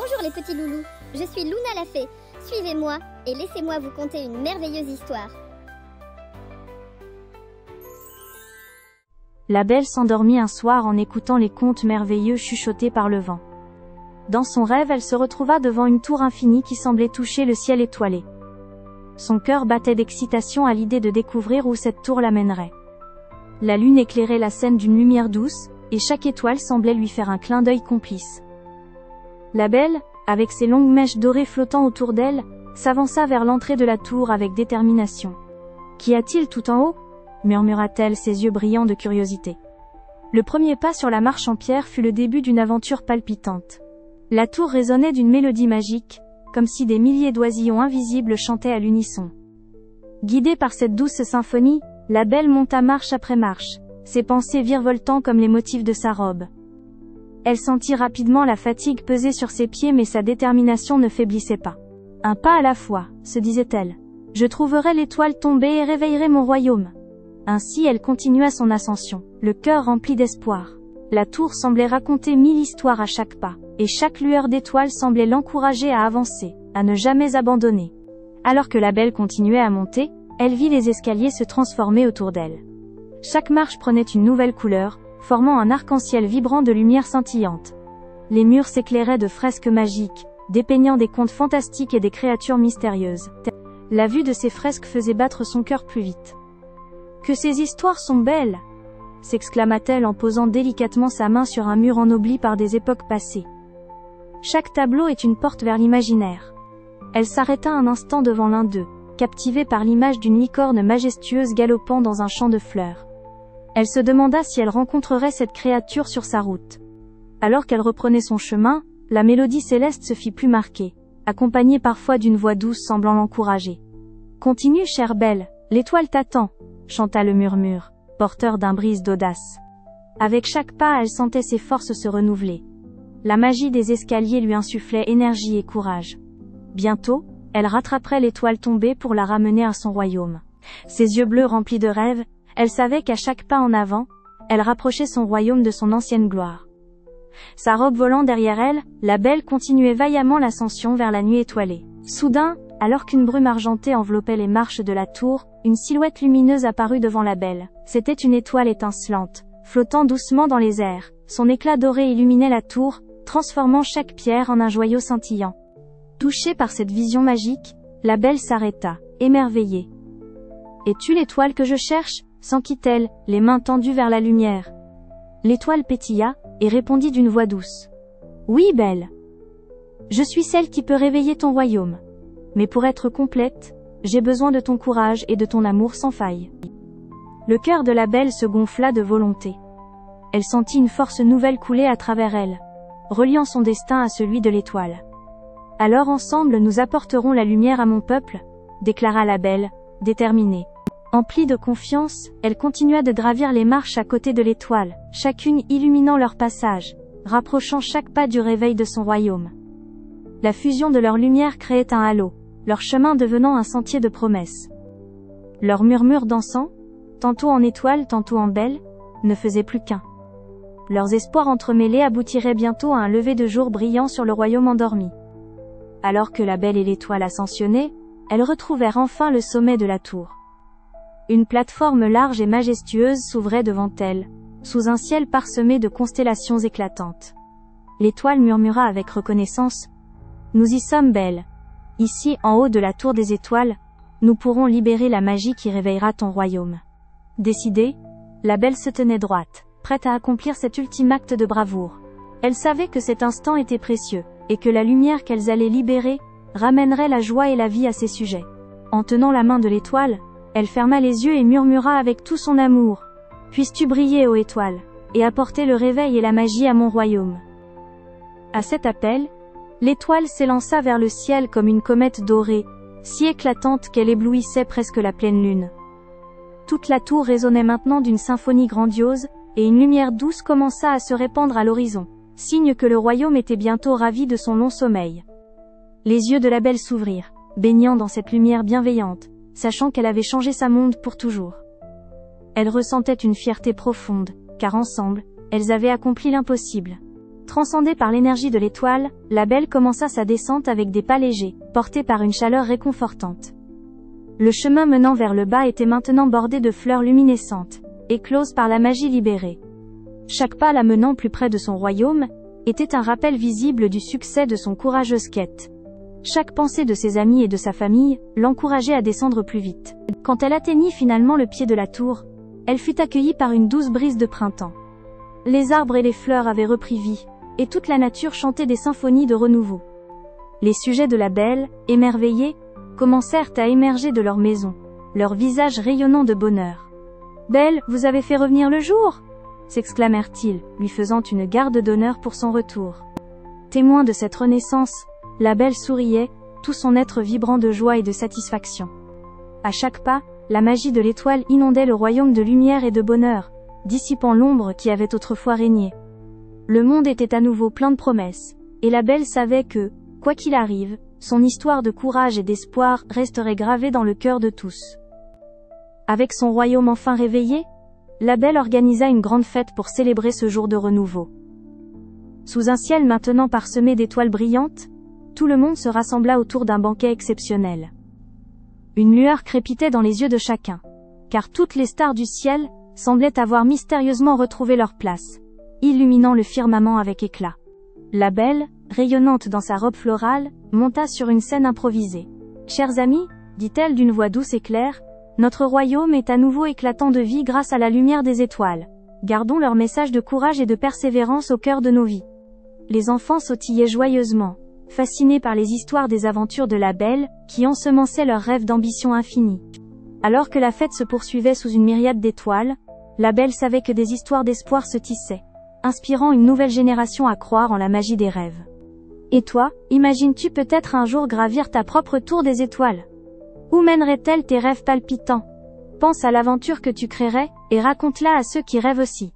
Bonjour les petits loulous, je suis Luna la fée. Suivez-moi et laissez-moi vous conter une merveilleuse histoire. La Belle s'endormit un soir en écoutant les contes merveilleux chuchotés par le vent. Dans son rêve, elle se retrouva devant une tour infinie qui semblait toucher le ciel étoilé. Son cœur battait d'excitation à l'idée de découvrir où cette tour l'amènerait. La lune éclairait la scène d'une lumière douce, et chaque étoile semblait lui faire un clin d'œil complice. La Belle, avec ses longues mèches dorées flottant autour d'elle, s'avança vers l'entrée de la tour avec détermination. « Qu'y a-t-il tout en haut ?» murmura-t-elle, ses yeux brillants de curiosité. Le premier pas sur la marche en pierre fut le début d'une aventure palpitante. La tour résonnait d'une mélodie magique, comme si des milliers d'oisillons invisibles chantaient à l'unisson. Guidée par cette douce symphonie, la Belle monta marche après marche, ses pensées virevoltant comme les motifs de sa robe. Elle sentit rapidement la fatigue peser sur ses pieds, mais sa détermination ne faiblissait pas. « Un pas à la fois, se disait-elle. Je trouverai l'étoile tombée et réveillerai mon royaume. » Ainsi elle continua son ascension, le cœur rempli d'espoir. La tour semblait raconter 1000 histoires à chaque pas, et chaque lueur d'étoile semblait l'encourager à avancer, à ne jamais abandonner. Alors que la Belle continuait à monter, elle vit les escaliers se transformer autour d'elle. Chaque marche prenait une nouvelle couleur, formant un arc-en-ciel vibrant de lumière scintillante. Les murs s'éclairaient de fresques magiques, dépeignant des contes fantastiques et des créatures mystérieuses. La vue de ces fresques faisait battre son cœur plus vite. « Que ces histoires sont belles !» s'exclama-t-elle en posant délicatement sa main sur un mur ennobli par des époques passées. Chaque tableau est une porte vers l'imaginaire. Elle s'arrêta un instant devant l'un d'eux, captivée par l'image d'une licorne majestueuse galopant dans un champ de fleurs. Elle se demanda si elle rencontrerait cette créature sur sa route. Alors qu'elle reprenait son chemin, la mélodie céleste se fit plus marquée, accompagnée parfois d'une voix douce semblant l'encourager. « Continue, chère Belle, l'étoile t'attend », chanta le murmure, porteur d'un brise d'audace. Avec chaque pas, elle sentait ses forces se renouveler. La magie des escaliers lui insufflait énergie et courage. Bientôt, elle rattraperait l'étoile tombée pour la ramener à son royaume. Ses yeux bleus remplis de rêves, elle savait qu'à chaque pas en avant, elle rapprochait son royaume de son ancienne gloire. Sa robe volant derrière elle, la Belle continuait vaillamment l'ascension vers la nuit étoilée. Soudain, alors qu'une brume argentée enveloppait les marches de la tour, une silhouette lumineuse apparut devant la Belle. C'était une étoile étincelante, flottant doucement dans les airs. Son éclat doré illuminait la tour, transformant chaque pierre en un joyau scintillant. Touchée par cette vision magique, la Belle s'arrêta, émerveillée. « Es-tu l'étoile que je cherche ?» s'enquit-elle, les mains tendues vers la lumière. L'étoile pétilla, et répondit d'une voix douce. « Oui, Belle. Je suis celle qui peut réveiller ton royaume. Mais pour être complète, j'ai besoin de ton courage et de ton amour sans faille. » Le cœur de la Belle se gonfla de volonté. Elle sentit une force nouvelle couler à travers elle, reliant son destin à celui de l'étoile. « Alors ensemble nous apporterons la lumière à mon peuple », déclara la Belle, déterminée. Emplie de confiance, elle continua de gravir les marches à côté de l'étoile, chacune illuminant leur passage, rapprochant chaque pas du réveil de son royaume. La fusion de leurs lumières créait un halo, leur chemin devenant un sentier de promesses. Leurs murmures dansant, tantôt en étoile, tantôt en belle, ne faisaient plus qu'un. Leurs espoirs entremêlés aboutiraient bientôt à un lever de jour brillant sur le royaume endormi. Alors que la Belle et l'étoile ascensionnaient, elles retrouvèrent enfin le sommet de la tour. Une plateforme large et majestueuse s'ouvrait devant elles, sous un ciel parsemé de constellations éclatantes. L'étoile murmura avec reconnaissance. « Nous y sommes, Belle. Ici, en haut de la tour des étoiles, nous pourrons libérer la magie qui réveillera ton royaume. » Décidée, la Belle se tenait droite, prête à accomplir cet ultime acte de bravoure. Elle savait que cet instant était précieux, et que la lumière qu'elles allaient libérer ramènerait la joie et la vie à ses sujets. En tenant la main de l'étoile, elle ferma les yeux et murmura avec tout son amour. « Puisses-tu briller, ô étoile, et apporter le réveil et la magie à mon royaume. » À cet appel, l'étoile s'élança vers le ciel comme une comète dorée, si éclatante qu'elle éblouissait presque la pleine lune. Toute la tour résonnait maintenant d'une symphonie grandiose, et une lumière douce commença à se répandre à l'horizon, signe que le royaume était bientôt ravi de son long sommeil. Les yeux de la Belle s'ouvrirent, baignant dans cette lumière bienveillante, sachant qu'elle avait changé sa monde pour toujours. Elle ressentait une fierté profonde, car ensemble, elles avaient accompli l'impossible. Transcendée par l'énergie de l'étoile, la Belle commença sa descente avec des pas légers, portée par une chaleur réconfortante. Le chemin menant vers le bas était maintenant bordé de fleurs luminescentes, écloses par la magie libérée. Chaque pas la menant plus près de son royaume, était un rappel visible du succès de son courageuse quête. Chaque pensée de ses amis et de sa famille l'encourageait à descendre plus vite. Quand elle atteignit finalement le pied de la tour, elle fut accueillie par une douce brise de printemps. Les arbres et les fleurs avaient repris vie, et toute la nature chantait des symphonies de renouveau. Les sujets de la Belle, émerveillés, commencèrent à émerger de leur maison, leurs visages rayonnant de bonheur. « Belle, vous avez fait revenir le jour !» s'exclamèrent-ils, lui faisant une garde d'honneur pour son retour. Témoin de cette renaissance, la Belle souriait, tout son être vibrant de joie et de satisfaction. À chaque pas, la magie de l'étoile inondait le royaume de lumière et de bonheur, dissipant l'ombre qui avait autrefois régné. Le monde était à nouveau plein de promesses, et la Belle savait que, quoi qu'il arrive, son histoire de courage et d'espoir resterait gravée dans le cœur de tous. Avec son royaume enfin réveillé, la Belle organisa une grande fête pour célébrer ce jour de renouveau. Sous un ciel maintenant parsemé d'étoiles brillantes, tout le monde se rassembla autour d'un banquet exceptionnel. Une lueur crépitait dans les yeux de chacun, car toutes les stars du ciel semblaient avoir mystérieusement retrouvé leur place, illuminant le firmament avec éclat. La Belle, rayonnante dans sa robe florale, monta sur une scène improvisée. « Chers amis, dit-elle d'une voix douce et claire, notre royaume est à nouveau éclatant de vie grâce à la lumière des étoiles. Gardons leur message de courage et de persévérance au cœur de nos vies. » Les enfants sautillaient joyeusement, fascinés par les histoires des aventures de la Belle, qui ensemençaient leurs rêves d'ambition infinie. Alors que la fête se poursuivait sous une myriade d'étoiles, la Belle savait que des histoires d'espoir se tissaient, inspirant une nouvelle génération à croire en la magie des rêves. Et toi, imagines-tu peut-être un jour gravir ta propre tour des étoiles? Où mènerait-elle tes rêves palpitants? Pense à l'aventure que tu créerais, et raconte-la à ceux qui rêvent aussi.